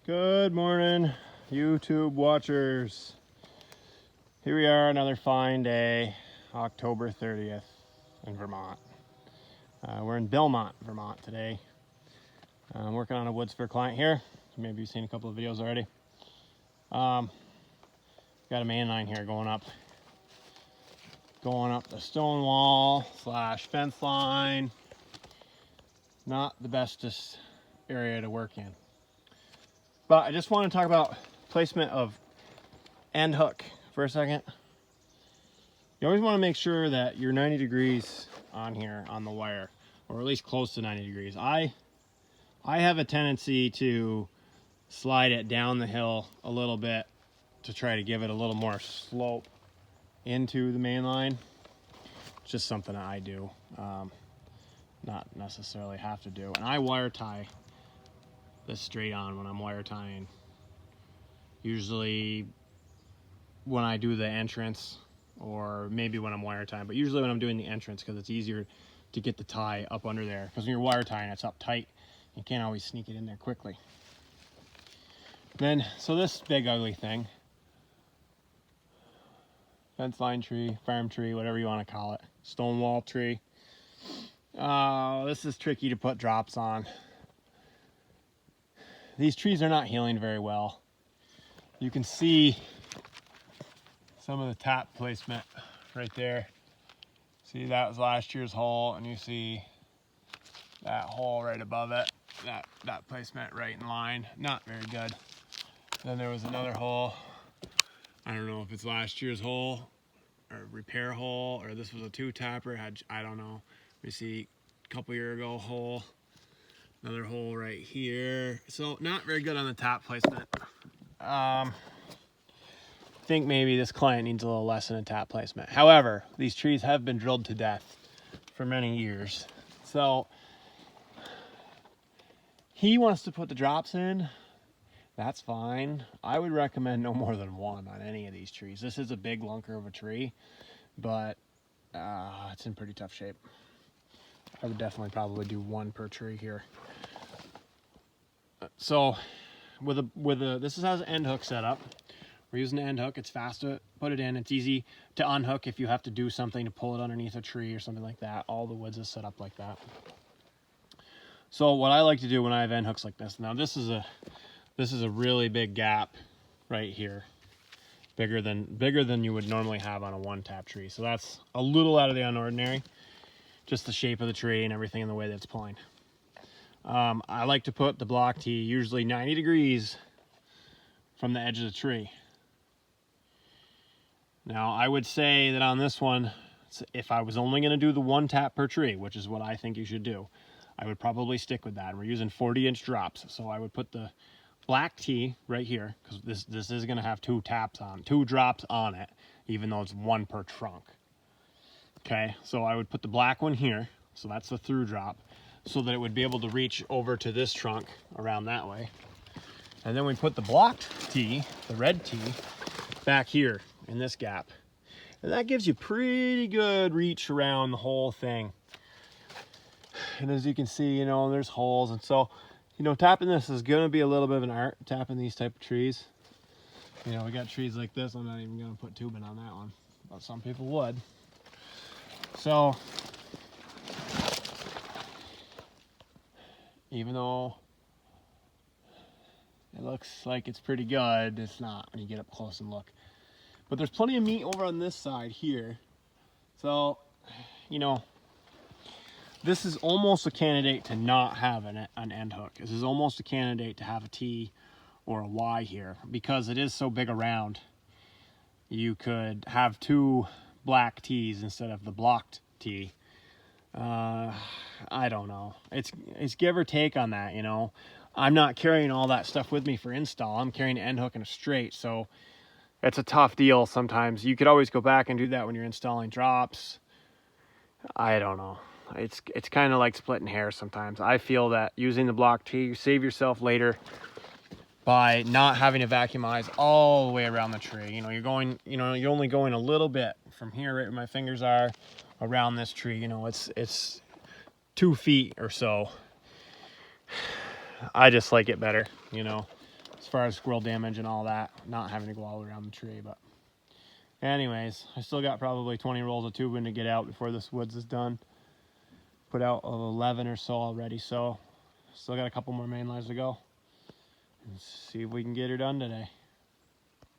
Good morning, YouTube watchers. Here we are, another fine day, October 30th in Vermont. We're in Belmont, Vermont today. I'm working on a woods for a client here. Maybe you've seen a couple of videos already. Got a main line here going up the stone wall / fence line. Not the bestest area to work in. But I just want to talk about placement of end hook for a second. You always want to make sure that you're 90 degrees on here on the wire, or at least close to 90 degrees. I have a tendency to slide it down the hill a little bit to try to give it a little more slope into the main line. It's just something that I do, not necessarily have to do. And I wire tie this straight on when I'm wire tying. Usually when I do the entrance, or maybe when I'm wire tying, but usually when I'm doing the entrance, because it's easier to get the tie up under there. Because when you're wire tying, it's up tight. You can't always sneak it in there quickly. Then, so this big ugly thing, fence line tree, farm tree, whatever you want to call it, stone wall tree. This is tricky to put drops on. These trees are not healing very well. You can see some of the tap placement right there. See, that was last year's hole, and you see that hole right above it. That placement right in line, not very good. Then there was another hole. I don't know if it's last year's hole or repair hole, or this was a two tapper. I don't know. We see a couple year ago hole. Another hole right here. So not very good on the tap placement. I think maybe this client needs a little less in a tap placement. However, these trees have been drilled to death for many years. So he wants to put the drops in. That's fine. I would recommend no more than one on any of these trees. This is a big lunker of a tree, but it's in pretty tough shape. I would definitely probably do one per tree here. So this has an end hook set up. We're using the end hook. It's fast to put it in. It's easy to unhook if you have to do something to pull it underneath a tree or something like that. All the woods is set up like that. So what I like to do when I have end hooks like this, now this is a really big gap right here, bigger than you would normally have on a one tap tree. So that's a little out of the ordinary, just the shape of the tree and everything in the way that it's pulling. I like to put the block tee usually 90 degrees from the edge of the tree. Now I would say that on this one, if I was only going to do the one tap per tree, which is what I think you should do, I would probably stick with that. We're using 40-inch drops, so I would put the black tee right here, because this is going to have two drops on it, even though it's one per trunk. Okay, so I would put the black one here, so that's the through drop, so that it would be able to reach over to this trunk around that way. And then we put the blocked tee, the red tee, back here in this gap. And that gives you pretty good reach around the whole thing. And as you can see, there's holes. And so, tapping this is going to be a little bit of an art, tapping these type of trees. We got trees like this. I'm not even going to put tubing on that one, but some people would. So, even though it looks like it's pretty good, it's not when you get up close and look. But there's plenty of meat over on this side here. So, this is almost a candidate to not have an end hook. This is almost a candidate to have a T or a Y here, because it is so big around. You could have two black T's instead of the blocked T. I don't know. It's give or take on that, I'm not carrying all that stuff with me for install. I'm carrying an end hook and a straight, so it's a tough deal sometimes. You could always go back and do that when you're installing drops. I don't know. It's kind of like splitting hairs sometimes. I feel that using the block tee, you save yourself later by not having to vacuumize all the way around the tree. You're only going a little bit from here, right where my fingers are, around this tree. It's 2 feet or so. I just like it better, as far as squirrel damage and all that, not having to go all around the tree. But anyways, I still got probably 20 rolls of tubing to get out before this woods is done. Put out 11 or so already, so still got a couple more main lines to go. Let's see if we can get her done today.